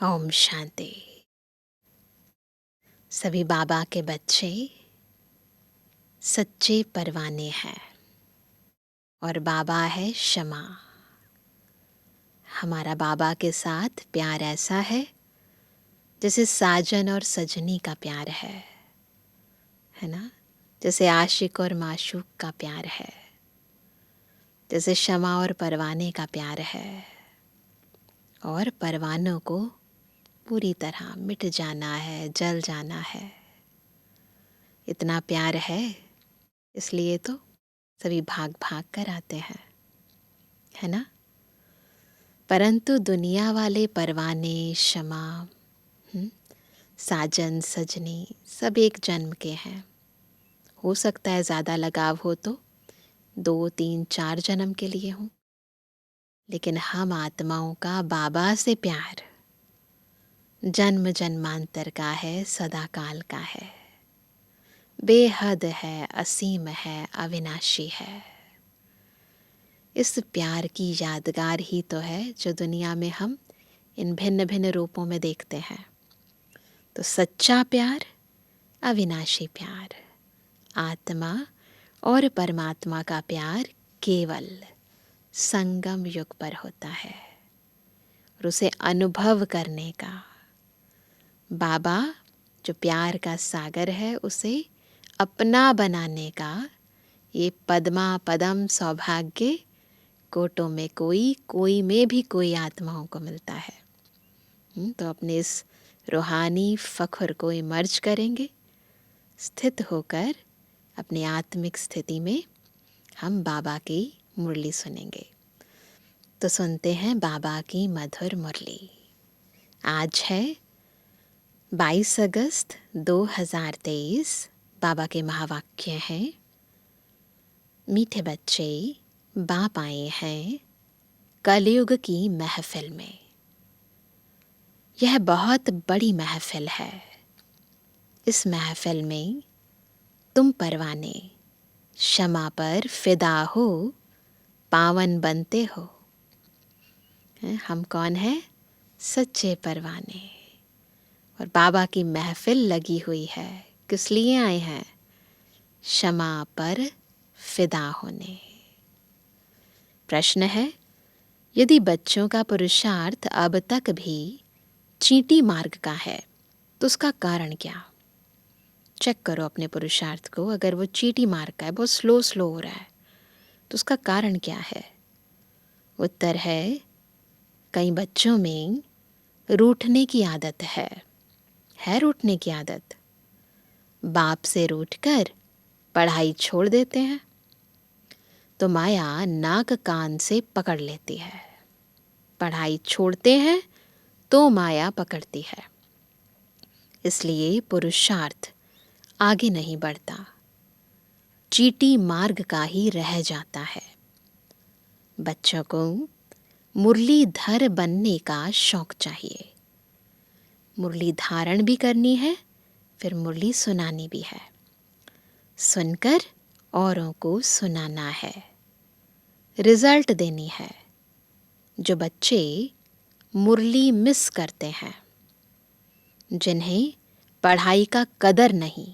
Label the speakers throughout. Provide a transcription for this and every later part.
Speaker 1: ओम शांति। सभी बाबा के बच्चे सच्चे परवाने हैं और बाबा है क्षमा। हमारा बाबा के साथ प्यार ऐसा है जैसे साजन और सजनी का प्यार है ना। जैसे आशिक और माशूक का प्यार है, जैसे क्षमा और परवाने का प्यार है। और परवानों को पूरी तरह मिट जाना है, जल जाना है। इतना प्यार है, इसलिए तो सभी भाग भाग कर आते हैं, है ना। परंतु दुनिया वाले परवाने, क्षमा, साजन सजनी सब एक जन्म के हैं। हो सकता है ज़्यादा लगाव हो तो 2, 3, 4 जन्म के लिए हो, लेकिन हम आत्माओं का बाबा से प्यार जन्म जन्मांतर का है, सदा काल का है, बेहद है, असीम है, अविनाशी है। इस प्यार की यादगार ही तो है जो दुनिया में हम इन भिन्न भिन्न रूपों में देखते हैं। तो सच्चा प्यार, अविनाशी प्यार, आत्मा और परमात्मा का प्यार केवल संगम युग पर होता है। और उसे अनुभव करने का बाबा जो प्यार का सागर है, उसे अपना बनाने का ये पद्मा पदम सौभाग्य कोटों में कोई में भी कोई आत्माओं को मिलता है। तो अपने इस रूहानी फ़ख्र को इमर्ज करेंगे, स्थित होकर अपनी आत्मिक स्थिति में हम बाबा की मुरली सुनेंगे। तो सुनते हैं बाबा की मधुर मुरली। आज है 22 अगस्त 2023। बाबा के महावाक्य हैं, मीठे बच्चे बाप आए हैं कलयुग की महफिल में। यह बहुत बड़ी महफिल है। इस महफिल में तुम परवाने क्षमा पर फिदा हो, पावन बनते हो। हम कौन हैं? सच्चे परवाने। और बाबा की महफिल लगी हुई है, किस लिए आए हैं? क्षमा पर फिदा होने। प्रश्न है, यदि बच्चों का पुरुषार्थ अब तक भी चींटी मार्ग का है तो उसका कारण क्या? चेक करो अपने पुरुषार्थ को। अगर वो चींटी मार्ग का है, बहुत स्लो हो रहा है, तो उसका कारण क्या है? उत्तर है, कई बच्चों में रूठने की आदत है रूठने की आदत। बाप से रूठकर पढ़ाई छोड़ देते हैं तो माया नाक कान से पकड़ लेती है। पढ़ाई छोड़ते हैं तो माया पकड़ती है, इसलिए पुरुषार्थ आगे नहीं बढ़ता, चींटी मार्ग का ही रह जाता है। बच्चों को मुरलीधर बनने का शौक चाहिए। मुरली धारण भी करनी है, फिर मुरली सुनानी भी है। सुनकर औरों को सुनाना है, रिजल्ट देनी है। जो बच्चे मुरली मिस करते हैं, जिन्हें पढ़ाई का कदर नहीं,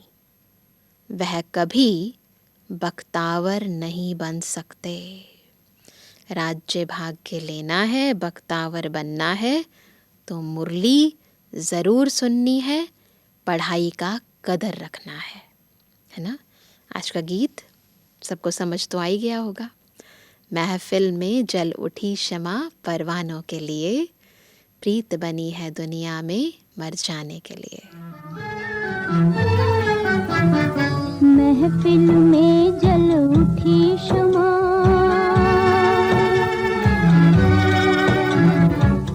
Speaker 1: वह कभी बख्तावर नहीं बन सकते। राज्य भाग्य लेना है, बख्तावर बनना है तो मुरली ज़रूर सुननी है, पढ़ाई का कदर रखना है ना। आज का गीत सबको समझ तो आ ही गया होगा। महफिल में जल उठी क्षमा परवानों के लिए, प्रीत बनी है दुनिया में मर जाने के लिए।
Speaker 2: महफिल में जल उठी क्षमा,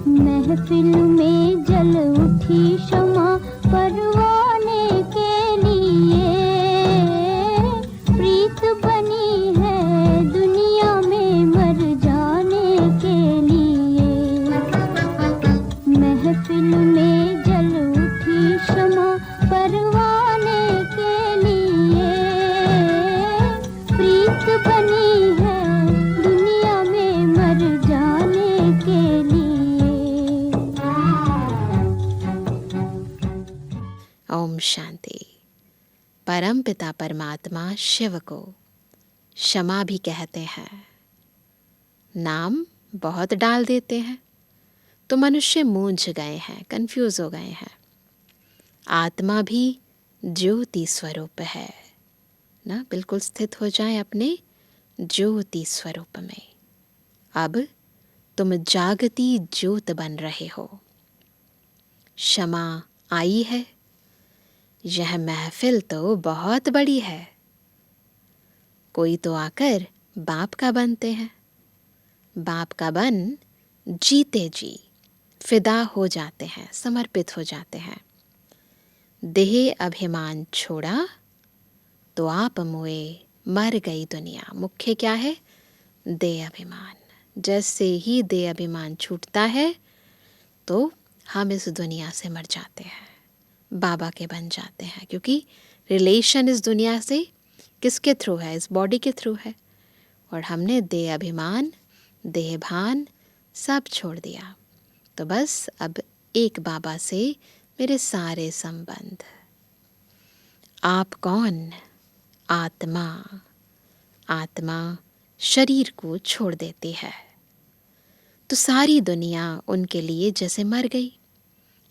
Speaker 2: महफिल में जल उठी क्षमा परवाने के लिए, प्रीत बनी है दुनिया में मर जाने के लिए। महफिल में जल उठी क्षमा परवाने के लिए, प्रीत बनी
Speaker 1: ओम शांति। परम पिता परमात्मा शिव को क्षमा भी कहते हैं। नाम बहुत डाल देते हैं तो मनुष्य मूंझ गए हैं, कंफ्यूज हो गए हैं। आत्मा भी ज्योति स्वरूप है ना, बिल्कुल स्थित हो जाए अपने ज्योति स्वरूप में। अब तुम जागती ज्योत बन रहे हो। क्षमा आई है। यह महफिल तो बहुत बड़ी है। कोई तो आकर बाप का बनते हैं। बाप का बन जीते जी फिदा हो जाते हैं, समर्पित हो जाते हैं। देह अभिमान छोड़ा तो आप मोए, मर गई दुनिया। मुख्य क्या है? देह अभिमान। जैसे ही देह अभिमान छूटता है तो हम इस दुनिया से मर जाते हैं, बाबा के बन जाते हैं। क्योंकि रिलेशन इस दुनिया से किसके थ्रू है? इस बॉडी के थ्रू है। और हमने देह अभिमान, देह भान सब छोड़ दिया। तो बस अब एक बाबा से मेरे सारे संबंध। आप कौन? आत्मा। आत्मा शरीर को छोड़ देती है तो सारी दुनिया उनके लिए जैसे मर गई।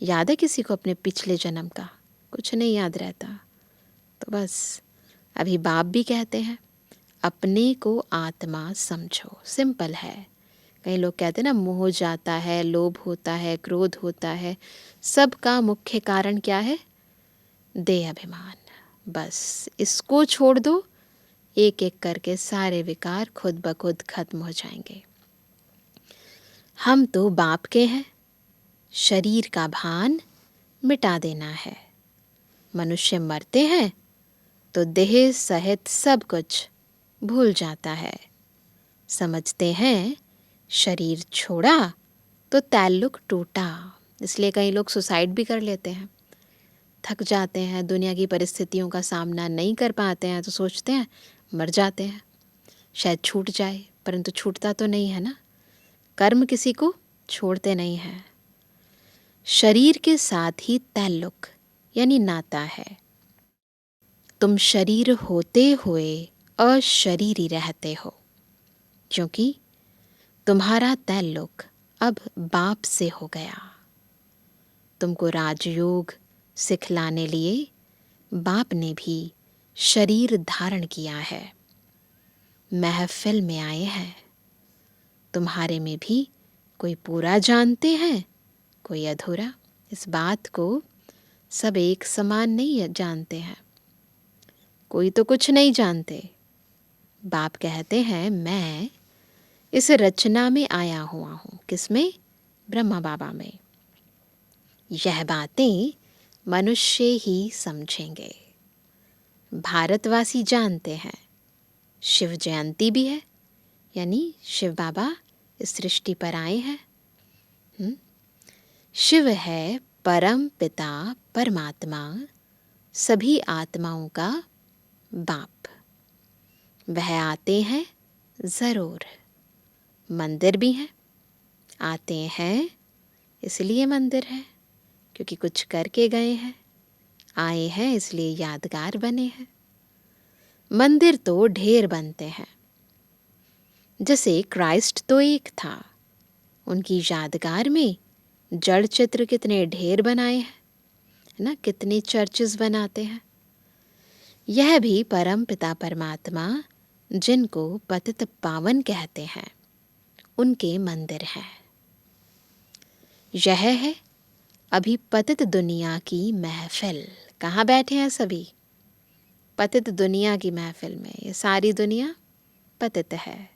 Speaker 1: याद है किसी को अपने पिछले जन्म का? कुछ नहीं याद रहता। तो बस अभी बाप भी कहते हैं अपने को आत्मा समझो। सिंपल है। कई लोग कहते हैं ना, मोह जाता है, लोभ होता है, क्रोध होता है। सबका मुख्य कारण क्या है? देह अभिमान। बस इसको छोड़ दो, एक एक करके सारे विकार खुद ब खुद खत्म हो जाएंगे। हम तो बाप के हैं। शरीर का भान मिटा देना है। मनुष्य मरते हैं तो देह सहित सब कुछ भूल जाता है। समझते हैं शरीर छोड़ा तो ताल्लुक टूटा। इसलिए कई लोग सुसाइड भी कर लेते हैं। थक जाते हैं, दुनिया की परिस्थितियों का सामना नहीं कर पाते हैं तो सोचते हैं मर जाते हैं, शायद छूट जाए। परंतु छूटता तो नहीं है ना। कर्म किसी को छोड़ते नहीं हैं। शरीर के साथ ही ताल्लुक यानी नाता है। तुम शरीर होते हुए अशरीरी रहते हो, क्योंकि तुम्हारा ताल्लुक अब बाप से हो गया। तुमको राजयोग सिखलाने लिए बाप ने भी शरीर धारण किया है। महफिल में आए हैं। तुम्हारे में भी कोई पूरा जानते हैं, कोई अधूरा। इस बात को सब एक समान नहीं जानते हैं। कोई तो कुछ नहीं जानते। बाप कहते हैं मैं इस रचना में आया हुआ हूँ। किसमें? ब्रह्मा बाबा में। यह बातें मनुष्य ही समझेंगे। भारतवासी जानते हैं। शिव जयंती भी है, यानी शिव बाबा इस सृष्टि पर आए हैं। शिव है परम पिता परमात्मा, सभी आत्माओं का बाप। वह आते हैं ज़रूर। मंदिर भी है। आते हैं इसलिए मंदिर है, क्योंकि कुछ करके गए हैं। आए हैं इसलिए यादगार बने हैं। मंदिर तो ढेर बनते हैं। जैसे क्राइस्ट तो एक था, उनकी यादगार में जड़ चित्र कितने ढेर बनाए हैं, है ना। कितने चर्चेस बनाते हैं। यह भी परम पिता परमात्मा, जिनको पतित पावन कहते हैं, उनके मंदिर हैं। यह है अभी पतित दुनिया की महफिल। कहाँ बैठे हैं सभी? पतित दुनिया की महफिल में। ये सारी दुनिया पतित है।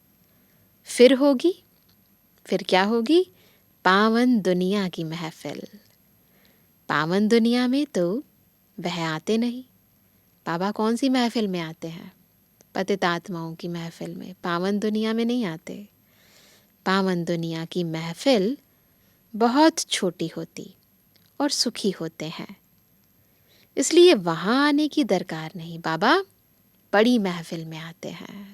Speaker 1: फिर होगी, फिर क्या होगी? पावन दुनिया की महफिल। पावन दुनिया में तो वह आते नहीं। बाबा कौन सी महफिल में आते हैं? पतित आत्माओं की महफिल में। पावन दुनिया में नहीं आते। पावन दुनिया की महफिल बहुत छोटी होती और सुखी होते हैं, इसलिए वहाँ आने की दरकार नहीं। बाबा बड़ी महफिल में आते हैं।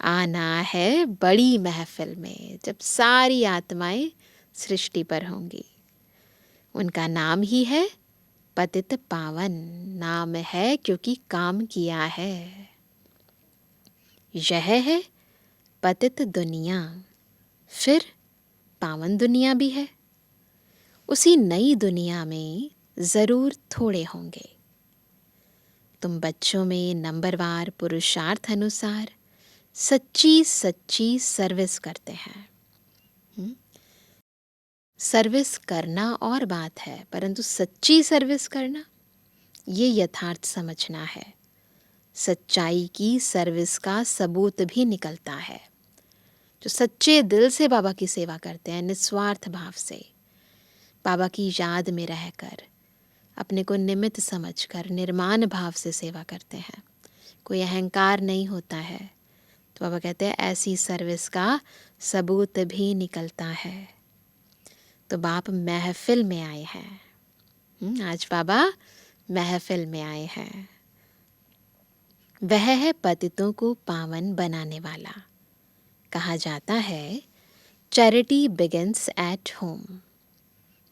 Speaker 1: आना है बड़ी महफिल में, जब सारी आत्माएं सृष्टि पर होंगी। उनका नाम ही है पतित पावन नाम है क्योंकि काम किया है। यह है पतित दुनिया, फिर पावन दुनिया भी है। उसी नई दुनिया में ज़रूर थोड़े होंगे। तुम बच्चों में नंबरवार पुरुषार्थ अनुसार सच्ची सच्ची सर्विस करते हैं। सर्विस करना और बात है, परंतु सच्ची सर्विस करना ये यथार्थ समझना है। सच्चाई की सर्विस का सबूत भी निकलता है। जो सच्चे दिल से बाबा की सेवा करते हैं, निस्वार्थ भाव से, बाबा की याद में रहकर, अपने को निमित्त समझकर निर्माण भाव से सेवा करते हैं, कोई अहंकार नहीं होता है, तो बाबा कहते हैं ऐसी सर्विस का सबूत भी निकलता है। तो बाप महफिल में आए हैं। आज बाबा महफिल में आए हैं। वह है पतितों को पावन बनाने वाला। कहा जाता है charity begins at home.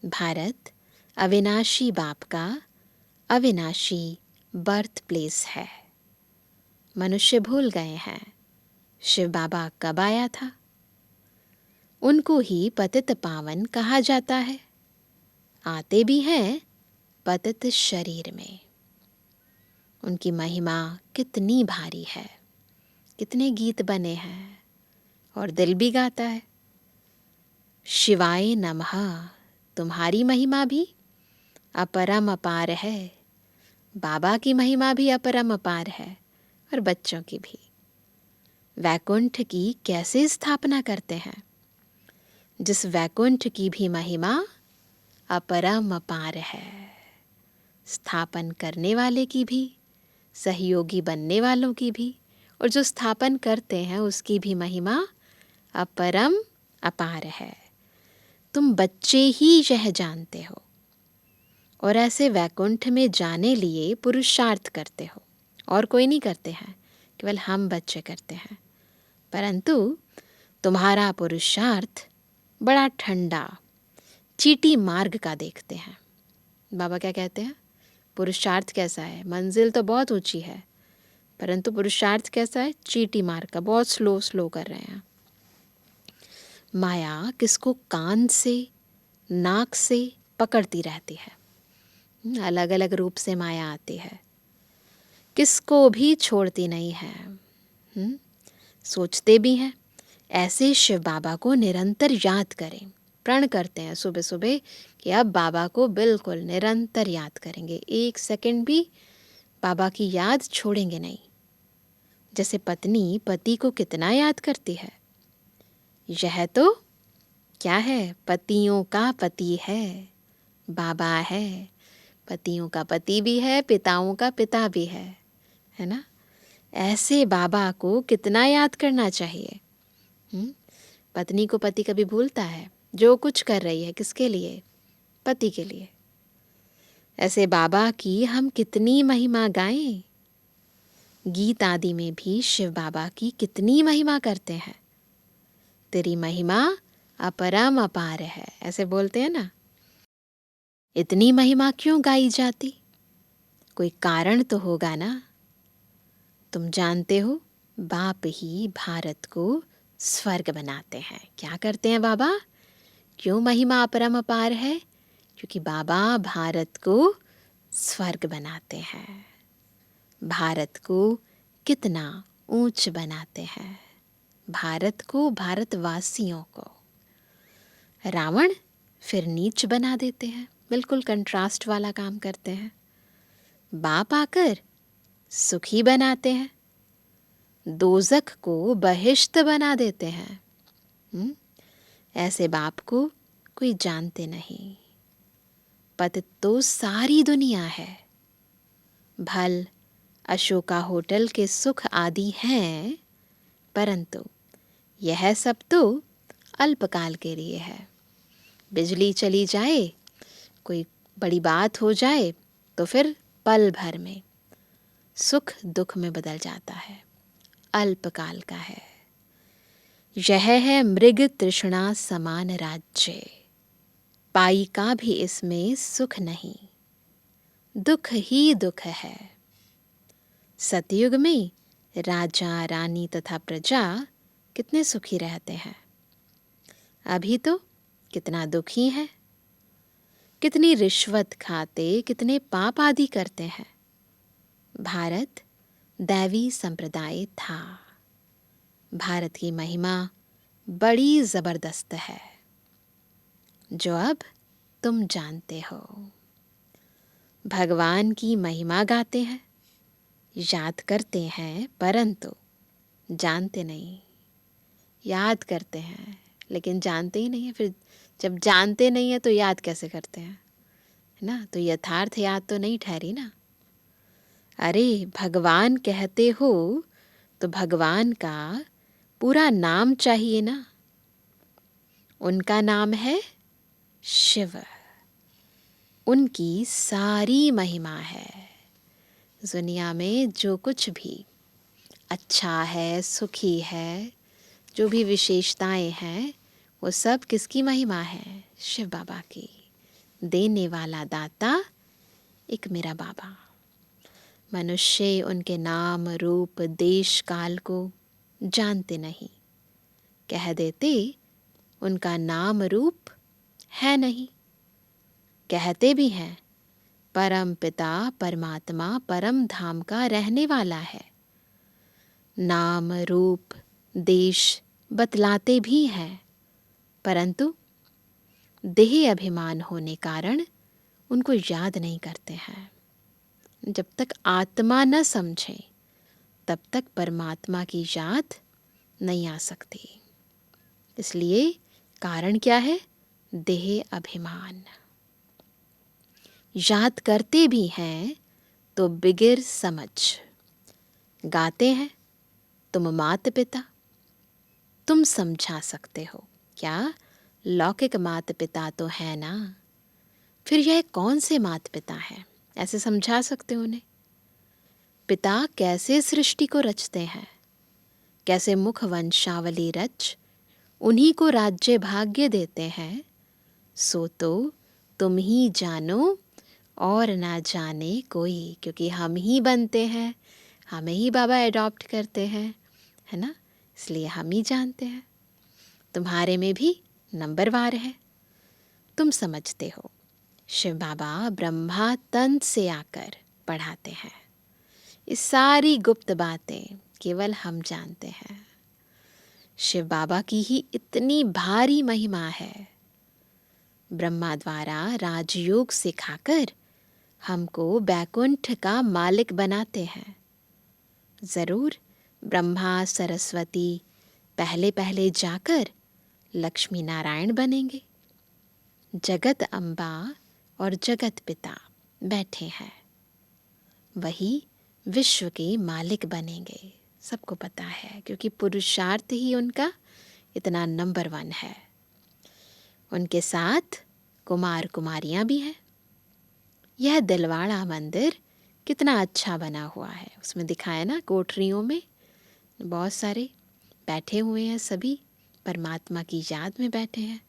Speaker 1: Bharat अविनाशी बाप का अविनाशी बर्थ प्लेस है। मनुष्य भूल गए हैं शिव बाबा कब आया था। उनको ही पतित पावन कहा जाता है। आते भी हैं पतित शरीर में। उनकी महिमा कितनी भारी है, कितने गीत बने हैं और दिल भी गाता है। शिवाय नमः, तुम्हारी महिमा भी अपरम अपार है। बाबा की महिमा भी अपरम अपार है और बच्चों की भी। वैकुंठ की कैसे स्थापना करते हैं, जिस वैकुंठ की भी महिमा अपरम अपार है। स्थापन करने वाले की भी, सहयोगी बनने वालों की भी, और जो स्थापन करते हैं उसकी भी महिमा अपरम अपार है। तुम बच्चे ही यह जानते हो और ऐसे वैकुंठ में जाने लिए पुरुषार्थ करते हो, और कोई नहीं करते हैं, केवल हम बच्चे करते हैं। परंतु तुम्हारा पुरुषार्थ बड़ा ठंडा चीटी मार्ग का देखते हैं। बाबा क्या कहते हैं, पुरुषार्थ कैसा है? मंजिल तो बहुत ऊंची है, परंतु पुरुषार्थ कैसा है? चीटी मार्ग का, बहुत स्लो स्लो कर रहे हैं। माया किसको कान से, नाक से पकड़ती रहती है। अलग अलग रूप से माया आती है, किसको भी छोड़ती नहीं है। सोचते भी हैं ऐसे शिव बाबा को निरंतर याद करें। प्रण करते हैं सुबह सुबह कि अब बाबा को बिल्कुल निरंतर याद करेंगे, एक सेकंड भी बाबा की याद छोड़ेंगे नहीं। जैसे पत्नी पति को कितना याद करती है, यह तो क्या है, पतियों का पति है, बाबा है। पतियों का पति भी है, पिताओं का पिता भी है ना। ऐसे बाबा को कितना याद करना चाहिए। पत्नी को पति कभी भूलता है? जो कुछ कर रही है किसके लिए? पति के लिए। ऐसे बाबा की हम कितनी महिमा गाएं। गीत आदि में भी शिव बाबा की कितनी महिमा करते हैं। तेरी महिमा अपरम अपार है, ऐसे बोलते हैं ना। इतनी महिमा क्यों गाई जाती? कोई कारण तो होगा ना। तुम जानते हो बाप ही भारत को स्वर्ग बनाते हैं। क्या करते हैं बाबा? क्यों महिमा अपरम अपार है? क्योंकि बाबा भारत को स्वर्ग बनाते हैं। भारत को कितना ऊंच बनाते हैं, भारत को, भारतवासियों को। रावण फिर नीच बना देते हैं, बिल्कुल कंट्रास्ट वाला काम करते हैं। बाप आकर सुखी बनाते हैं, दोजख को बहिश्त बना देते हैं। ऐसे बाप को कोई जानते नहीं। पतित तो सारी दुनिया है। भल अशोका होटल के सुख आदि हैं, परंतु यह सब तो अल्पकाल के लिए है। बिजली चली जाए, कोई बड़ी बात हो जाए, तो फिर पल भर में सुख दुख में बदल जाता है, अल्पकाल का है। यह है मृग तृष्णा समान राज्य, पाई का भी इसमें सुख नहीं। दुख ही दुख है। सतयुग में राजा रानी तथा प्रजा कितने सुखी रहते हैं। अभी तो कितना दुखी है। कितनी रिश्वत खाते, कितने पाप आदि करते हैं। भारत दैवी संप्रदाय था। भारत की महिमा बड़ी जबरदस्त है, जो अब तुम जानते हो। भगवान की महिमा गाते हैं, याद करते हैं, परंतु जानते नहीं। याद करते हैं लेकिन जानते ही नहीं है। फिर जब जानते नहीं है तो याद कैसे करते हैं, है ना? तो यथार्थ याद तो नहीं ठहरी ना। अरे भगवान कहते हो तो भगवान का पूरा नाम चाहिए ना। उनका नाम है शिव। उनकी सारी महिमा है। दुनिया में जो कुछ भी अच्छा है, सुखी है, जो भी विशेषताएं हैं, वो सब किसकी महिमा है? शिव बाबा की। देने वाला दाता एक मेरा बाबा। मनुष्य उनके नाम रूप देश काल को जानते नहीं। कह देते उनका नाम रूप है नहीं। कहते भी हैं परम पिता परमात्मा परम धाम का रहने वाला है। नाम रूप देश बतलाते भी हैं, परंतु देह अभिमान होने कारण उनको याद नहीं करते हैं। जब तक आत्मा न समझे तब तक परमात्मा की याद नहीं आ सकती। इसलिए कारण क्या है? देह अभिमान। याद करते भी हैं तो बिगिर समझ। गाते हैं तुम मात पिता, तुम समझा सकते हो क्या? लौकिक मात पिता तो है ना, फिर यह कौन से मात पिता हैं? ऐसे समझा सकते हो उन्हें। पिता कैसे सृष्टि को रचते हैं, कैसे मुख वंशावली रच उन्हीं को राज्य भाग्य देते हैं, सो तो तुम ही जानो और ना जाने कोई। क्योंकि हम ही बनते हैं, हमें ही बाबा अडॉप्ट करते हैं, है ना? इसलिए हम ही जानते हैं। तुम्हारे में भी नंबरवार है, तुम समझते हो। शिव बाबा ब्रह्मा तन से आकर पढ़ाते हैं। ये सारी गुप्त बातें केवल हम जानते हैं। शिव बाबा की ही इतनी भारी महिमा है। ब्रह्मा द्वारा राजयोग सिखाकर हमको बैकुंठ का मालिक बनाते हैं। जरूर ब्रह्मा सरस्वती पहले पहले जाकर लक्ष्मी नारायण बनेंगे। जगत अम्बा और जगत पिता बैठे हैं, वही विश्व के मालिक बनेंगे। सबको पता है, क्योंकि पुरुषार्थ ही उनका इतना नंबर 1 है। उनके साथ कुमार कुमारियां भी हैं। यह दिलवाड़ा मंदिर कितना अच्छा बना हुआ है। उसमें दिखाया ना, कोठरियों में बहुत सारे बैठे हुए हैं, सभी परमात्मा की याद में बैठे हैं।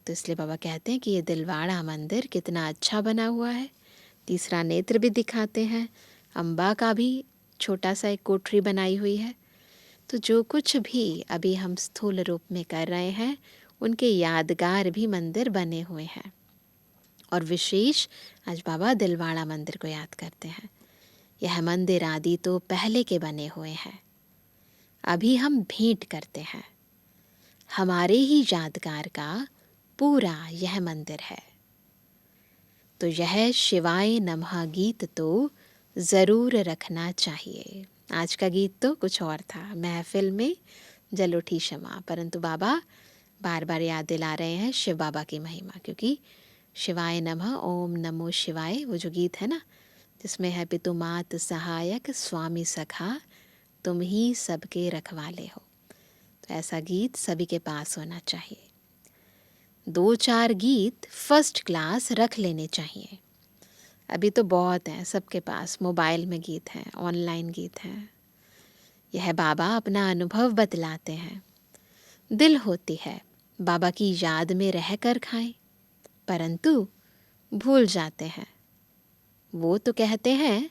Speaker 1: तो इसलिए बाबा कहते हैं कि ये दिलवाड़ा मंदिर कितना अच्छा बना हुआ है। तीसरा नेत्र भी दिखाते हैं, अम्बा का भी छोटा सा एक कोठरी बनाई हुई है। तो जो कुछ भी अभी हम स्थूल रूप में कर रहे हैं, उनके यादगार भी मंदिर बने हुए हैं। और विशेष आज बाबा दिलवाड़ा मंदिर को याद करते हैं। यह मंदिर आदि तो पहले के बने हुए हैं, अभी हम भेंट करते हैं। हमारे ही यादगार का पूरा यह मंदिर है। तो यह शिवाय नमः गीत तो ज़रूर रखना चाहिए। आज का गीत तो कुछ और था, महफिल में जल उठी शमा, परंतु बाबा बार बार याद दिला रहे हैं शिव बाबा की महिमा। क्योंकि शिवाय नमः, ओम नमो शिवाय, वो जो गीत है ना, जिसमें है पितु मात सहायक स्वामी सखा, तुम ही सबके रखवाले हो। तो ऐसा गीत सभी के पास होना चाहिए। 2-4 गीत फर्स्ट क्लास रख लेने चाहिए। अभी तो बहुत हैं सबके पास, मोबाइल में गीत हैं, ऑनलाइन गीत हैं। यह बाबा अपना अनुभव बतलाते हैं। दिल होती है बाबा की याद में रह कर खाएं, परंतु भूल जाते हैं। वो तो कहते हैं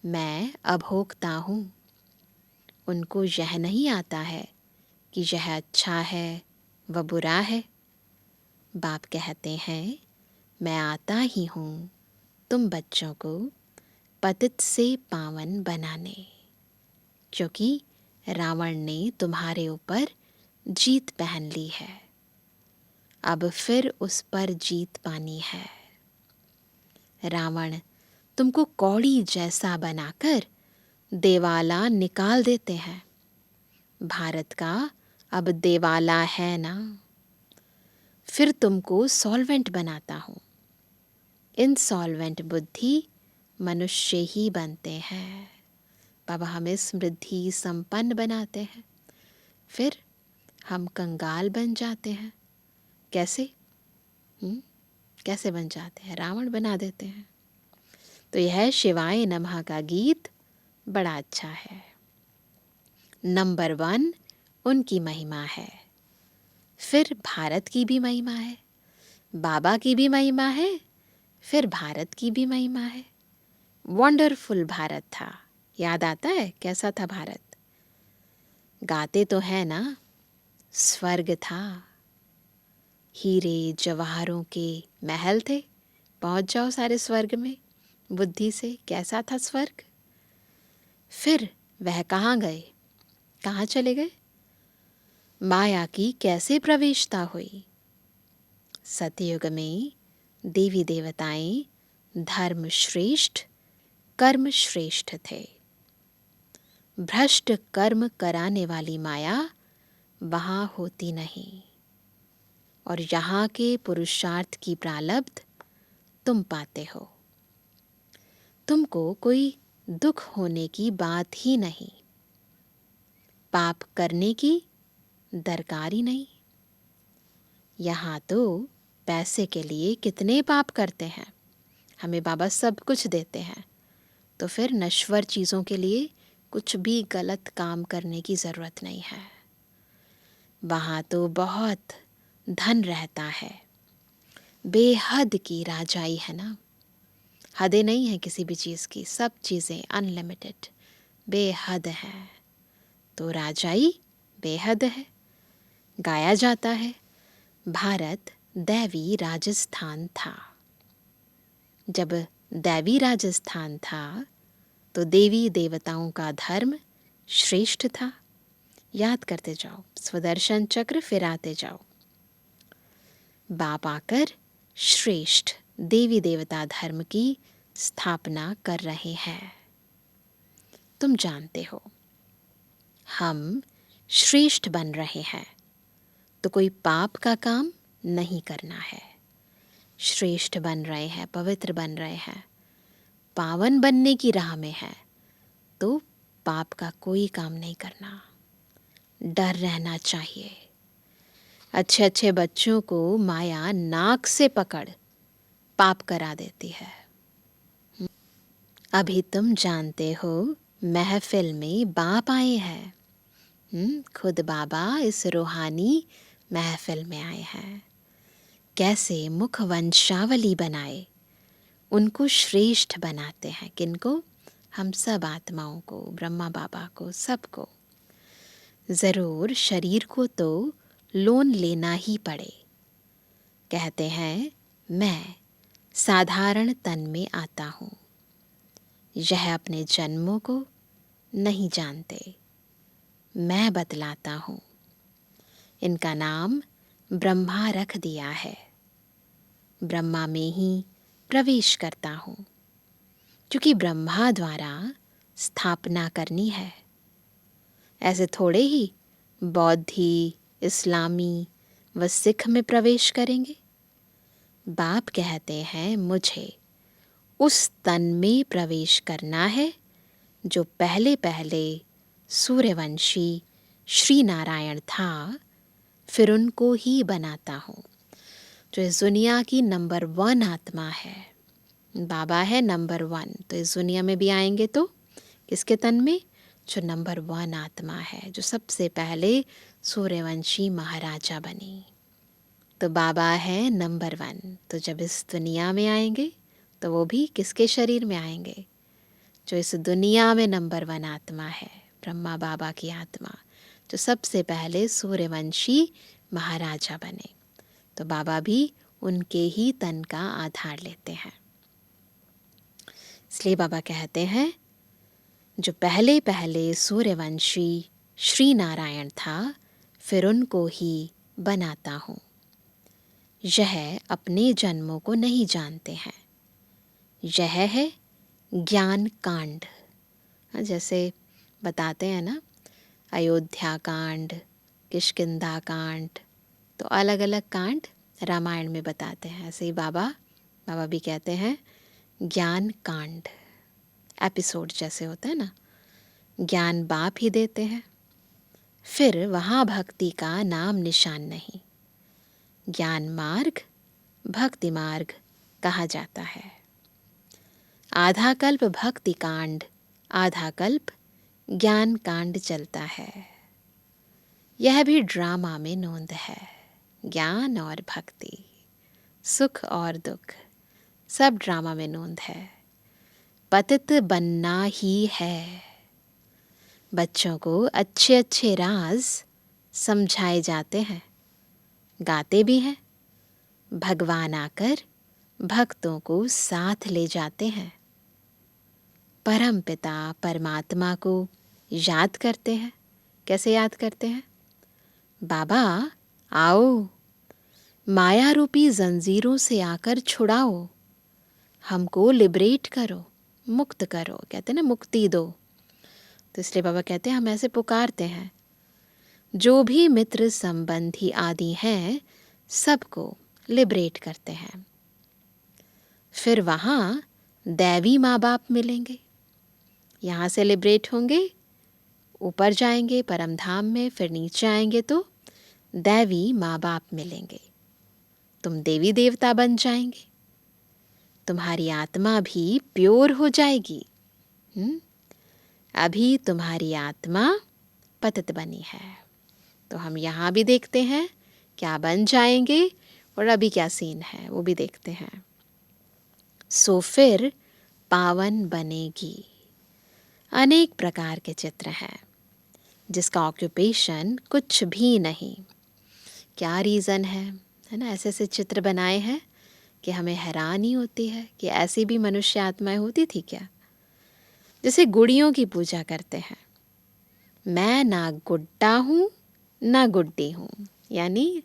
Speaker 1: मैं अभोक्ता हूँ। उनको यह नहीं आता है कि यह अच्छा है व बुरा है। बाप कहते हैं मैं आता ही हूँ तुम बच्चों को पतित से पावन बनाने, क्योंकि रावण ने तुम्हारे ऊपर जीत पहन ली है। अब फिर उस पर जीत पानी है। रावण तुमको कौड़ी जैसा बनाकर देवाला निकाल देते हैं। भारत का अब देवाला है ना। फिर तुमको सॉल्वेंट बनाता हूँ। इनसॉल्वेंट बुद्धि मनुष्य ही बनते हैं। बाबा हमें समृद्धि संपन्न बनाते हैं, फिर हम कंगाल बन जाते हैं। कैसे? कैसे बन जाते हैं? रावण बना देते हैं। तो यह शिवाय नमः का गीत बड़ा अच्छा है। नंबर 1 उनकी महिमा है, फिर भारत की भी महिमा है, बाबा की भी महिमा है, फिर भारत की भी महिमा है। वंडरफुल भारत था। याद आता है कैसा था भारत? गाते तो है ना, स्वर्ग था। हीरे जवाहरों के महल थे। पहुंच जाओ सारे स्वर्ग में बुद्धि से। कैसा था स्वर्ग? फिर वह कहाँ गए? कहाँ चले गए? माया की कैसे प्रवेशता हुई? सतयुग में देवी देवताएं धर्म श्रेष्ठ कर्म श्रेष्ठ थे। भ्रष्ट कर्म कराने वाली माया वहाँ होती नहीं, और यहाँ के पुरुषार्थ की प्रारब्ध तुम पाते हो। तुमको कोई दुख होने की बात ही नहीं, पाप करने की दरकार ही नहीं। यहाँ तो पैसे के लिए कितने पाप करते हैं। हमें बाबा सब कुछ देते हैं, तो फिर नश्वर चीज़ों के लिए कुछ भी गलत काम करने की ज़रूरत नहीं है। वहाँ तो बहुत धन रहता है, बेहद की राजाई है ना। हदें नहीं है किसी भी चीज़ की, सब चीज़ें अनलिमिटेड बेहद हैं। तो राजाई बेहद है। गाया जाता है भारत दैवी राजस्थान था। जब दैवी राजस्थान था तो देवी देवताओं का धर्म श्रेष्ठ था। याद करते जाओ, स्वदर्शन चक्र फिर आते जाओ। बाप आकर श्रेष्ठ देवी देवता धर्म की स्थापना कर रहे हैं। तुम जानते हो हम श्रेष्ठ बन रहे हैं, तो कोई पाप का काम नहीं करना है। श्रेष्ठ बन रहे हैं, पवित्र बन रहे हैं, पावन बनने की राह में है, तो पाप का कोई काम नहीं करना। डर रहना चाहिए। अच्छे अच्छे बच्चों को माया नाक से पकड़ पाप करा देती है। अभी तुम जानते हो महफिल में बाप आए हैं। खुद बाबा इस रूहानी महफिल में आए हैं। कैसे मुख वंशावली बनाए उनको श्रेष्ठ बनाते हैं। किनको? हम सब आत्माओं को, ब्रह्मा बाबा को, सबको। ज़रूर शरीर को तो लोन लेना ही पड़े। कहते हैं मैं साधारण तन में आता हूँ। यह अपने जन्मों को नहीं जानते, मैं बतलाता हूँ। इनका नाम ब्रह्मा रख दिया है। ब्रह्मा में ही प्रवेश करता हूँ, क्योंकि ब्रह्मा द्वारा स्थापना करनी है। ऐसे थोड़े ही बौद्धि, इस्लामी व सिख में प्रवेश करेंगे। बाप कहते हैं मुझे उस तन में प्रवेश करना है जो पहले पहले सूर्यवंशी श्री नारायण था, फिर उनको ही बनाता हूँ। जो इस दुनिया की नंबर 1 आत्मा है, बाबा है नंबर 1, तो इस दुनिया में भी आएंगे तो किसके तन में? जो नंबर 1 आत्मा है, जो सबसे पहले सूर्यवंशी महाराजा बनी। तो बाबा है नंबर 1, तो जब इस दुनिया में आएंगे तो वो भी किसके शरीर में आएंगे? जो इस दुनिया में नंबर 1 आत्मा है, ब्रह्मा बाबा की आत्मा, जो सबसे पहले सूर्यवंशी महाराजा बने। तो बाबा भी उनके ही तन का आधार लेते हैं। इसलिए बाबा कहते हैं, जो पहले पहले सूर्यवंशी श्री नारायण था, फिर उनको ही बनाता हूँ। यह अपने जन्मों को नहीं जानते हैं। यह है ज्ञान कांड। जैसे बताते हैं ना, अयोध्या कांड, किष्किंधा कांड, तो अलग अलग कांड रामायण में बताते हैं। ऐसे ही बाबा भी कहते हैं ज्ञान कांड। एपिसोड जैसे होता है ना, ज्ञान बाप ही देते हैं, फिर वहाँ भक्ति का नाम निशान नहीं। ज्ञान मार्ग भक्ति मार्ग कहा जाता है। आधा कल्प भक्ति कांड, आधा कल्प ज्ञान कांड चलता है। यह भी ड्रामा में नोंद है। ज्ञान और भक्ति, सुख और दुख, सब ड्रामा में नोंद है। पतित बनना ही है। बच्चों को अच्छे अच्छे राज समझाए जाते हैं, गाते भी हैं। भगवान आकर भक्तों को साथ ले जाते हैं। परम पिता परमात्मा को याद करते हैं। कैसे याद करते हैं? बाबा आओ, माया रूपी जंजीरों से आकर छुड़ाओ, हमको लिबरेट करो, मुक्त करो। कहते हैं ना, मुक्ति दो। तो इसलिए बाबा कहते हैं हम ऐसे पुकारते हैं। जो भी मित्र संबंधी आदि हैं, सबको लिबरेट करते हैं। फिर वहाँ दैवी माँ बाप मिलेंगे। यहाँ से लिबरेट होंगे, ऊपर जाएंगे परम धाम में, फिर नीचे आएंगे तो दैवी माँ बाप मिलेंगे। तुम देवी देवता बन जाएंगे, तुम्हारी आत्मा भी प्योर हो जाएगी। अभी तुम्हारी आत्मा पतित बनी है, तो हम यहाँ भी देखते हैं क्या बन जाएंगे, और अभी क्या सीन है वो भी देखते हैं। सो फिर पावन बनेगी। अनेक प्रकार के चित्र हैं, जिसका ऑक्यूपेशन कुछ भी नहीं। क्या रीज़न है ना? ऐसे ऐसे चित्र बनाए हैं कि हमें हैरानी होती है कि ऐसी भी मनुष्य आत्माएं होती थी क्या? जैसे गुड़ियों की पूजा करते हैं। मैं ना गुड्डा हूँ ना गुड्डी हूँ, यानी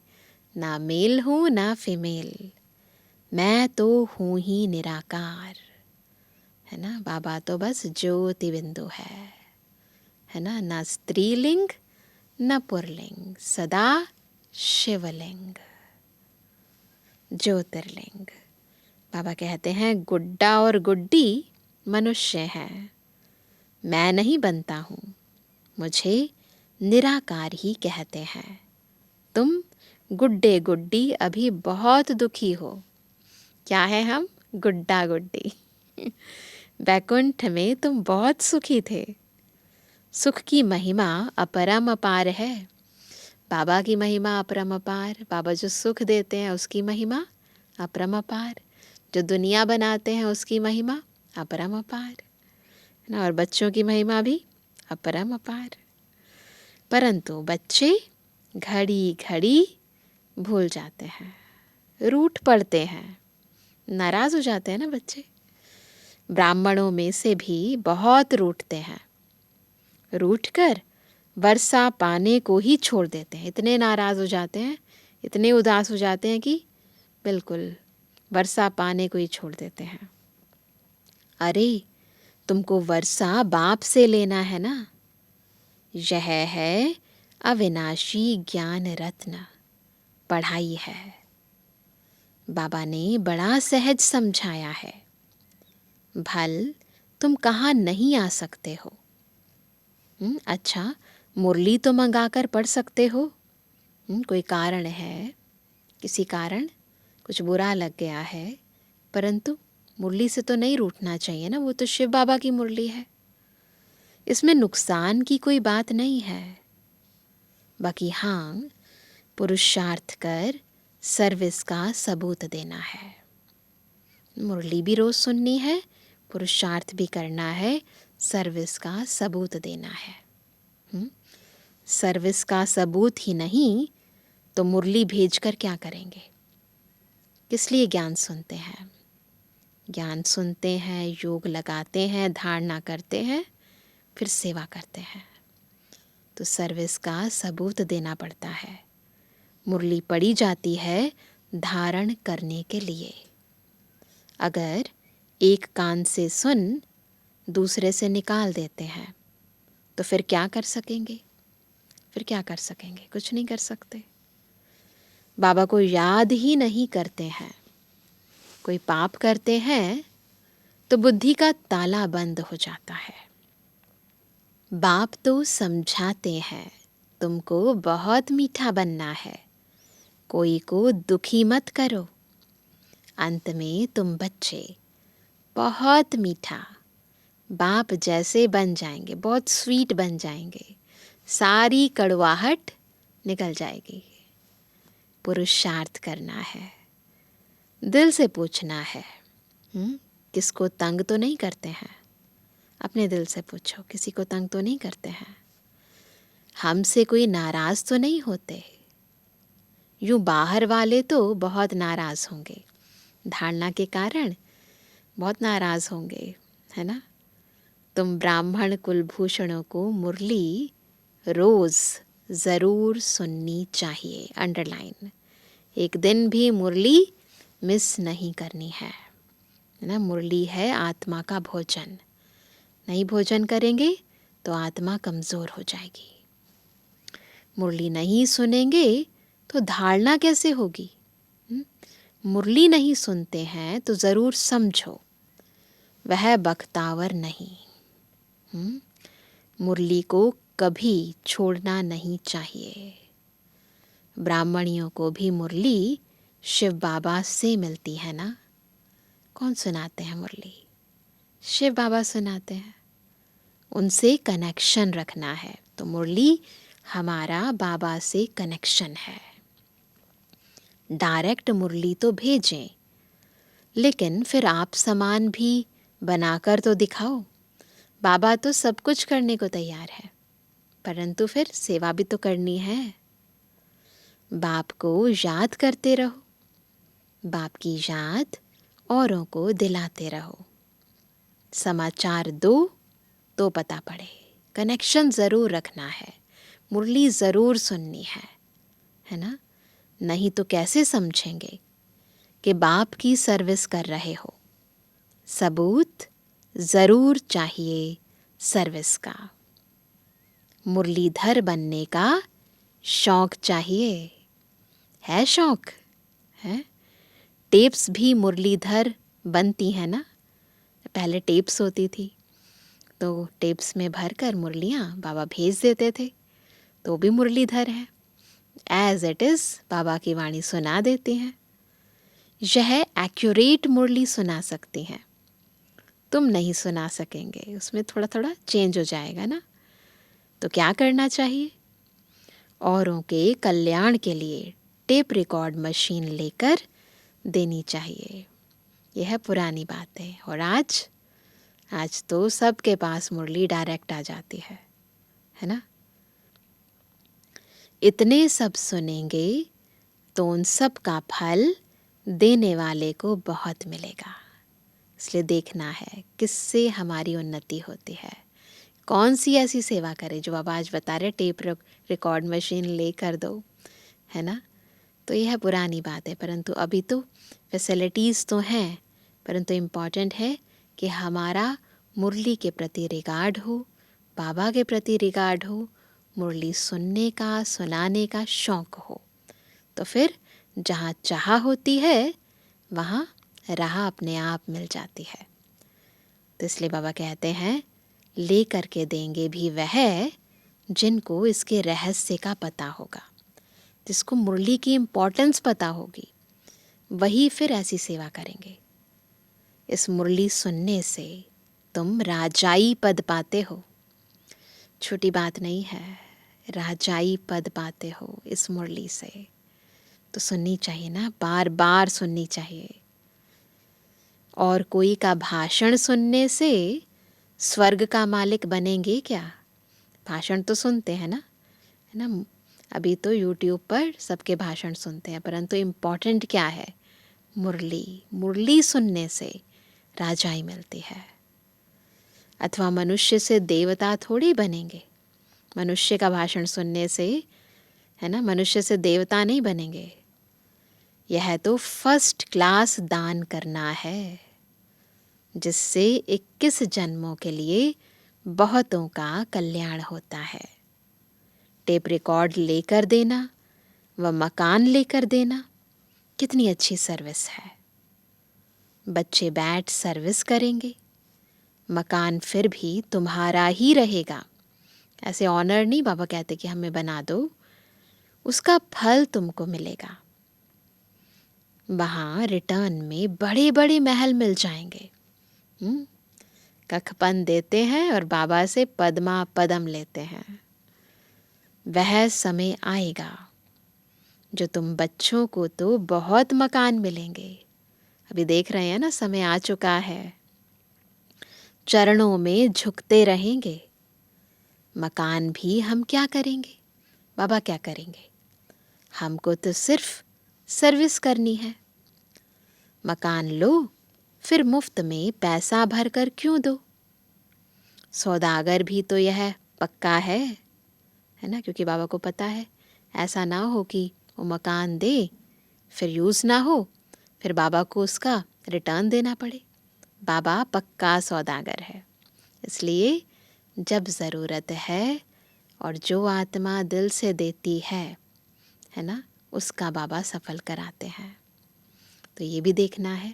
Speaker 1: ना मेल हूँ ना फीमेल, मैं तो हूँ ही निराकार, है ना। बाबा तो बस ज्योति बिंदु है ना। ना स्त्रीलिंग न पुरलिंग, सदा शिवलिंग, ज्योतिर्लिंग। बाबा कहते हैं गुड्डा और गुड्डी मनुष्य हैं, मैं नहीं बनता हूँ, मुझे निराकार ही कहते हैं। तुम गुड्डे गुड्डी अभी बहुत दुखी हो। क्या है हम? गुड्डा गुड्डी। वैकुंठ में तुम बहुत सुखी थे। सुख की महिमा अपरम अपार है। बाबा की महिमा अपरम अपार। बाबा जो सुख देते हैं उसकी महिमा अपरम अपार। जो दुनिया बनाते हैं उसकी महिमा अपरम अपार, है ना। और बच्चों की महिमा भी अपरम अपार। परंतु बच्चे घड़ी घड़ी भूल जाते हैं, रूठ पड़ते हैं, नाराज हो जाते हैं ना बच्चे। ब्राह्मणों में से भी बहुत रूठते हैं, रूठकर वर्षा पाने को ही छोड़ देते हैं। इतने नाराज हो जाते हैं, इतने उदास हो जाते हैं कि बिल्कुल वर्षा पाने को ही छोड़ देते हैं। अरे तुमको वर्षा बाप से लेना है ना। यह है अविनाशी ज्ञान रत्न, पढ़ाई है। बाबा ने बड़ा सहज समझाया है। भल तुम कहाँ नहीं आ सकते हो? अच्छा, मुरली तो मंगाकर पढ़ सकते हो। कोई कारण है, किसी कारण कुछ बुरा लग गया है, परंतु मुरली से तो नहीं रूठना चाहिए ना, वो तो शिव बाबा की मुरली है, इसमें नुकसान की कोई बात नहीं है। बाकी हाँ, पुरुषार्थ कर सर्विस का सबूत देना है। मुरली भी रोज़ सुननी है, पुरुषार्थ भी करना है, सर्विस का सबूत देना है। सर्विस का सबूत ही नहीं तो मुरली भेजकर क्या करेंगे? किस लिए ज्ञान सुनते हैं? ज्ञान सुनते हैं, योग लगाते हैं, धारणा करते हैं, फिर सेवा करते हैं। तो सर्विस का सबूत देना पड़ता है। मुरली पड़ी जाती है धारण करने के लिए। अगर एक कान से सुन दूसरे से निकाल देते हैं तो फिर क्या कर सकेंगे? फिर क्या कर सकेंगे? कुछ नहीं कर सकते। बाबा को याद ही नहीं करते हैं। कोई पाप करते हैं तो बुद्धि का ताला बंद हो जाता है। बाप तो समझाते हैं तुमको बहुत मीठा बनना है, कोई को दुखी मत करो। अंत में तुम बच्चे बहुत मीठा बाप जैसे बन जाएंगे, बहुत स्वीट बन जाएंगे, सारी कड़वाहट निकल जाएगी। पुरुषार्थ करना है, दिल से पूछना है। किसको तंग तो नहीं करते हैं? अपने दिल से पूछो, किसी को तंग तो नहीं करते हैं? हमसे कोई नाराज तो नहीं होते? यूं बाहर वाले तो बहुत नाराज होंगे, धारणा के कारण बहुत नाराज होंगे, है ना? तुम ब्राह्मण कुलभूषणों को मुरली रोज ज़रूर सुननी चाहिए। अंडरलाइन, एक दिन भी मुरली मिस नहीं करनी है ना? मुरली है आत्मा का भोजन। नहीं भोजन करेंगे तो आत्मा कमज़ोर हो जाएगी। मुरली नहीं सुनेंगे तो धारणा कैसे होगी? मुरली नहीं सुनते हैं तो ज़रूर समझो वह बख्तावर नहीं। मुरली को कभी छोड़ना नहीं चाहिए। ब्राह्मणियों को भी मुरली शिव बाबा से मिलती है ना? कौन सुनाते हैं मुरली? शिव बाबा सुनाते हैं। उनसे कनेक्शन रखना है। तो मुरली हमारा बाबा से कनेक्शन है। डायरेक्ट मुरली तो भेजें, लेकिन फिर आप समान भी बनाकर तो दिखाओ। बाबा तो सब कुछ करने को तैयार है, परंतु फिर सेवा भी तो करनी है। बाप को याद करते रहो, बाप की याद औरों को दिलाते रहो। समाचार दो तो पता पड़े। कनेक्शन ज़रूर रखना है, मुरली ज़रूर सुननी है ना? नहीं तो कैसे समझेंगे कि बाप की सर्विस कर रहे हो? सबूत ज़रूर चाहिए सर्विस का। मुरलीधर बनने का शौक चाहिए। है शौक? है? टेप्स भी मुरलीधर बनती है ना? पहले टेप्स होती थी तो टेप्स में भरकर मुरलियाँ बाबा भेज देते थे, तो भी मुरलीधर है। एज इट इज़ बाबा की वाणी सुना देती हैं। यह एक्यूरेट मुरली सुना सकती हैं, तुम नहीं सुना सकेंगे। उसमें थोड़ा थोड़ा चेंज हो जाएगा ना? तो क्या करना चाहिए? औरों के कल्याण के लिए टेप रिकॉर्ड मशीन लेकर देनी चाहिए। यह पुरानी बात है। और आज तो सबके पास मुरली डायरेक्ट आ जाती है ना? इतने सब सुनेंगे तो उन सब का फल देने वाले को बहुत मिलेगा। इसलिए देखना है किससे हमारी उन्नति होती है, कौन सी ऐसी सेवा करे जो बाबा आज बता रहे टेप रिकॉर्ड मशीन ले कर दो, है ना? तो यह पुरानी बात है, परंतु अभी तो फैसिलिटीज़ तो हैं, परंतु इम्पॉर्टेंट है कि हमारा मुरली के प्रति रिगार्ड हो, बाबा के प्रति रिगार्ड हो, मुरली सुनने का सुनाने का शौक़ हो। तो फिर जहाँ चाह होती है वहाँ राह अपने आप मिल जाती है। तो इसलिए बाबा कहते हैं ले करके देंगे भी वह जिनको इसके रहस्य का पता होगा, जिसको मुरली की इम्पोर्टेंस पता होगी, वही फिर ऐसी सेवा करेंगे। इस मुरली सुनने से तुम राजाई पद पाते हो, छोटी बात नहीं है। राजाई पद पाते हो इस मुरली से। तो सुननी चाहिए ना, बार बार सुननी चाहिए। और कोई का भाषण सुनने से स्वर्ग का मालिक बनेंगे क्या? भाषण तो सुनते हैं ना, है ना? अभी तो यूट्यूब पर सबके भाषण सुनते हैं, परंतु इम्पॉर्टेंट क्या है? मुरली। मुरली सुनने से राजाई मिलती है। अथवा मनुष्य से देवता थोड़ी बनेंगे। मनुष्य का भाषण सुनने से, है ना, मनुष्य से देवता नहीं बनेंगे। यह तो फर्स्ट क्लास दान करना है, जिससे 21 जन्मों के लिए बहुतों का कल्याण होता है। टेप रिकॉर्ड लेकर देना व मकान लेकर देना कितनी अच्छी सर्विस है। बच्चे बैठ सर्विस करेंगे, मकान फिर भी तुम्हारा ही रहेगा। ऐसे ऑनर नहीं बाबा कहते कि हमें बना दो, उसका फल तुमको मिलेगा। वहाँ रिटर्न में बड़े बड़े महल मिल जाएंगे। कखपन देते हैं और बाबा से पद्मा पदम लेते हैं। वह समय आएगा जो तुम बच्चों को तो बहुत मकान मिलेंगे। अभी देख रहे हैं ना, समय आ चुका है। चरणों में झुकते रहेंगे। मकान भी हम क्या करेंगे? बाबा क्या करेंगे? हमको तो सिर्फ सर्विस करनी है। मकान लो, फिर मुफ्त में पैसा भर कर क्यों दो? सौदागर भी तो यह पक्का है ना? क्योंकि बाबा को पता है ऐसा ना हो कि वो मकान दे, फिर यूज़ ना हो, फिर बाबा को उसका रिटर्न देना पड़े। बाबा पक्का सौदागर है। इसलिए जब ज़रूरत है और जो आत्मा दिल से देती है ना, उसका बाबा सफल कराते हैं। तो ये भी देखना है,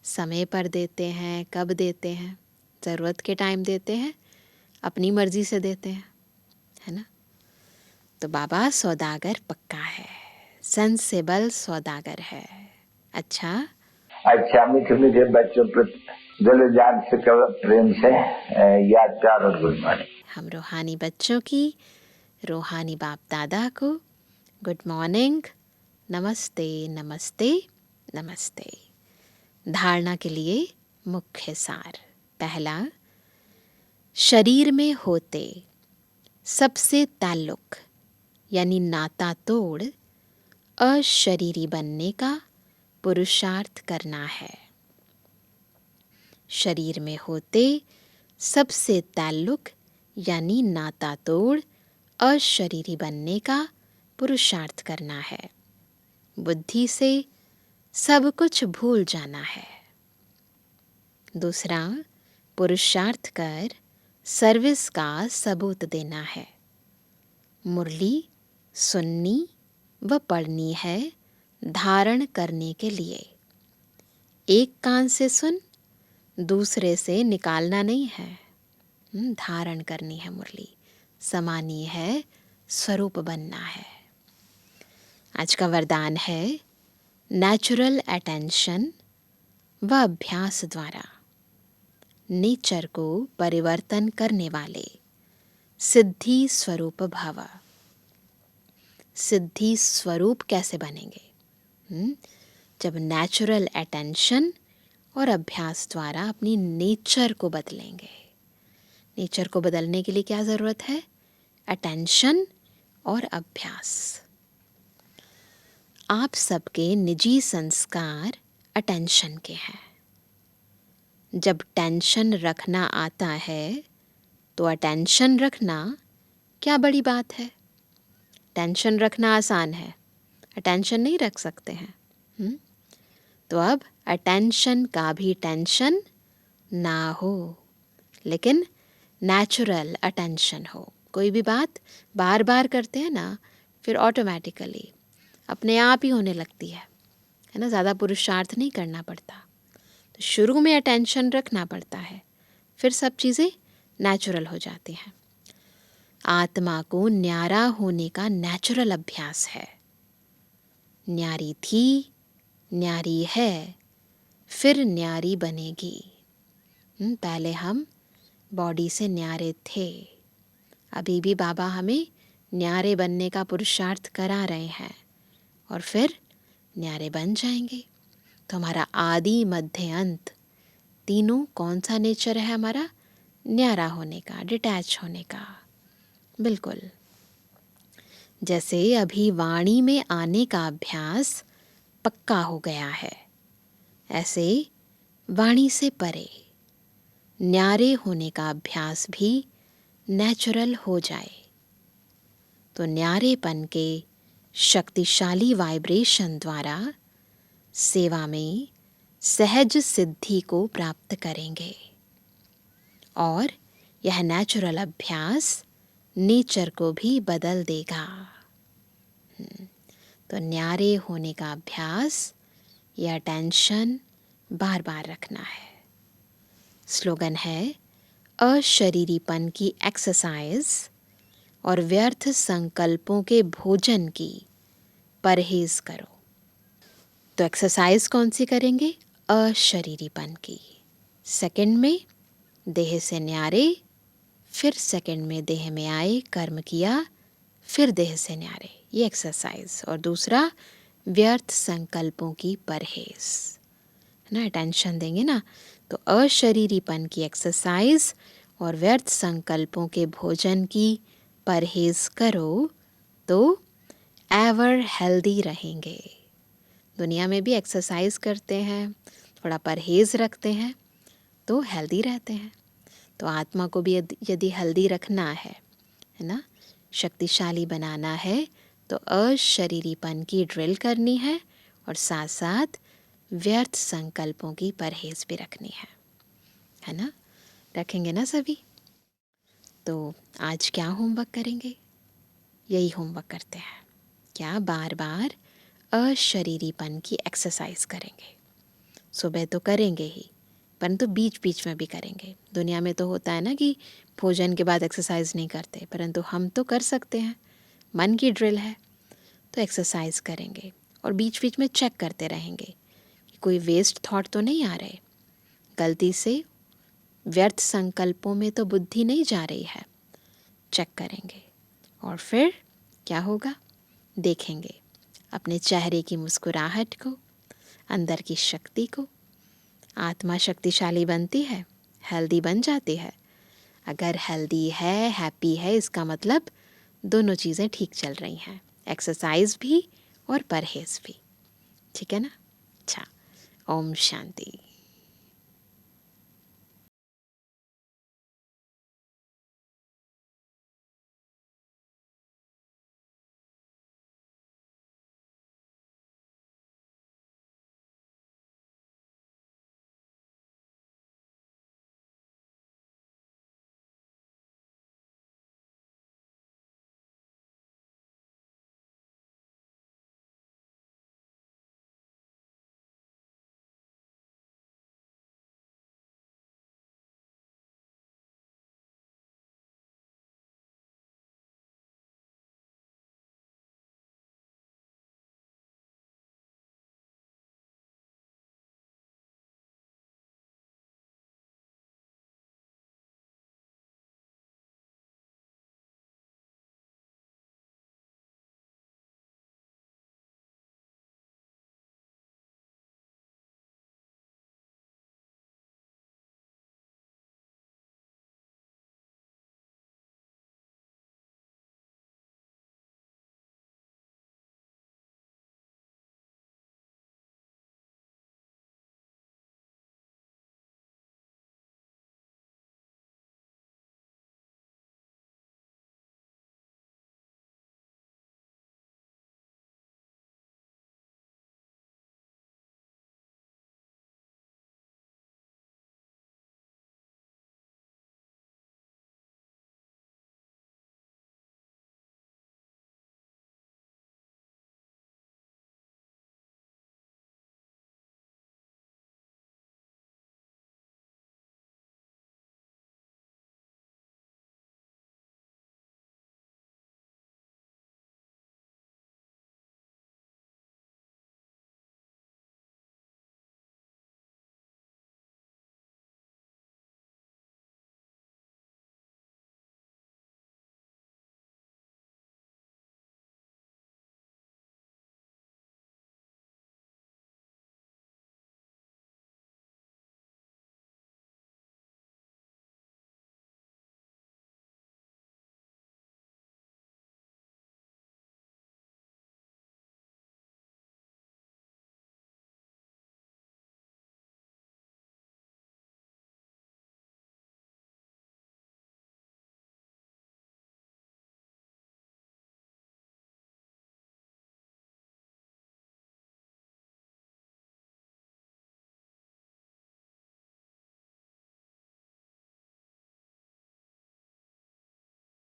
Speaker 1: समय पर देते हैं, कब देते हैं। ज़रूरत के टाइम देते हैं, अपनी मर्ज़ी से देते हैं, है ना? तो बाबा सौदागर पक्का है, सेंसेबल सौदागर है। अच्छा
Speaker 3: मीठे मीठे बच्चों पर दिल जान से प्रेम से याद प्यार और गुड मॉर्निंग।
Speaker 1: हम रूहानी बच्चों की रूहानी बाप दादा को गुड मॉर्निंग, नमस्ते नमस्ते नमस्ते। धारणा के लिए मुख्य सार। पहला, शरीर में होते सबसे ताल्लुक यानी नाता तोड़ अशरीरी बनने का पुरुषार्थ करना है। शरीर में होते सबसे ताल्लुक यानी नाता तोड़ अशरीरी बनने का पुरुषार्थ करना है। बुद्धि से सब कुछ भूल जाना है। दूसरा, पुरुषार्थ कर सर्विस का सबूत देना है। मुरली सुननी व पढ़नी है धारण करने के लिए। एक कान से सुन, दूसरे से निकालना नहीं है। धारण करनी है मुरली, समानी है, स्वरूप बनना है। आज का वरदान है नेचुरल अटेंशन व अभ्यास द्वारा नेचर को परिवर्तन करने वाले सिद्धि स्वरूप भव। सिद्धि स्वरूप कैसे बनेंगे? जब नेचुरल अटेंशन और अभ्यास द्वारा अपनी नेचर को बदलेंगे। नेचर को बदलने के लिए क्या ज़रूरत है? अटेंशन और अभ्यास। आप सबके निजी संस्कार अटेंशन के हैं। जब टेंशन रखना आता है तो अटेंशन रखना क्या बड़ी बात है? टेंशन रखना आसान है, अटेंशन नहीं रख सकते हैं। तो अब अटेंशन का भी टेंशन ना हो, लेकिन नेचुरल अटेंशन हो। कोई भी बात बार बार करते हैं ना, फिर ऑटोमेटिकली अपने आप ही होने लगती है ना? ज़्यादा पुरुषार्थ नहीं करना पड़ता। तो शुरू में अटेंशन रखना पड़ता है, फिर सब चीज़ें नेचुरल हो जाती हैं। आत्मा को न्यारा होने का नेचुरल अभ्यास है। न्यारी थी, न्यारी है, फिर न्यारी बनेगी। पहले हम बॉडी से न्यारे थे, अभी भी बाबा हमें न्यारे बनने का पुरुषार्थ करा रहे हैं और फिर न्यारे बन जाएंगे। तो हमारा आदि मध्य अंत तीनों कौन सा नेचर है हमारा? न्यारा होने का, डिटैच होने का। बिल्कुल। जैसे अभी वाणी में आने का अभ्यास पक्का हो गया है, ऐसे वाणी से परे न्यारे होने का अभ्यास भी नेचुरल हो जाए तो न्यारेपन के शक्तिशाली वाइब्रेशन द्वारा सेवा में सहज सिद्धि को प्राप्त करेंगे और यह नेचुरल अभ्यास नेचर को भी बदल देगा। तो न्यारे होने का अभ्यास या अटेंशन बार बार रखना है। स्लोगन है अशरीरीपन की एक्सरसाइज और व्यर्थ संकल्पों के भोजन की परहेज करो। तो एक्सरसाइज कौन सी करेंगे? अशरीरीपन की। सेकंड में देह से न्यारे, फिर सेकंड में देह में आए, कर्म किया, फिर देह से न्यारे, ये एक्सरसाइज। और दूसरा व्यर्थ संकल्पों की परहेज, है ना, अटेंशन देंगे ना। तो अशरीरीपन की एक्सरसाइज और व्यर्थ संकल्पों के भोजन की परहेज करो तो एवर हेल्दी रहेंगे। दुनिया में भी एक्सरसाइज करते हैं, थोड़ा परहेज रखते हैं तो हेल्दी रहते हैं। तो आत्मा को भी यदि हेल्दी रखना है ना, शक्तिशाली बनाना है, तो अशरीरीपन की ड्रिल करनी है और साथ साथ व्यर्थ संकल्पों की परहेज भी रखनी है ना। रखेंगे ना सभी? तो आज क्या होमवर्क करेंगे? यही होमवर्क करते हैं। क्या? बार बार अशरीरीपन की एक्सरसाइज करेंगे। सुबह तो करेंगे ही, परंतु बीच बीच में भी करेंगे। दुनिया में तो होता है ना कि भोजन के बाद एक्सरसाइज नहीं करते, परंतु हम तो कर सकते हैं। मन की ड्रिल है तो एक्सरसाइज करेंगे और बीच बीच में चेक करते रहेंगे कि कोई वेस्ट थॉट तो नहीं आ रहे, गलती से व्यर्थ संकल्पों में तो बुद्धि नहीं जा रही है। चेक करेंगे और फिर क्या होगा? देखेंगे अपने चेहरे की मुस्कुराहट को, अंदर की शक्ति को। आत्मा शक्तिशाली बनती है, हेल्दी बन जाती है। अगर हेल्दी है, हैप्पी है, इसका मतलब दोनों चीज़ें ठीक चल रही हैं, एक्सरसाइज भी और परहेज भी। ठीक है ना? अच्छा, ओम शांति।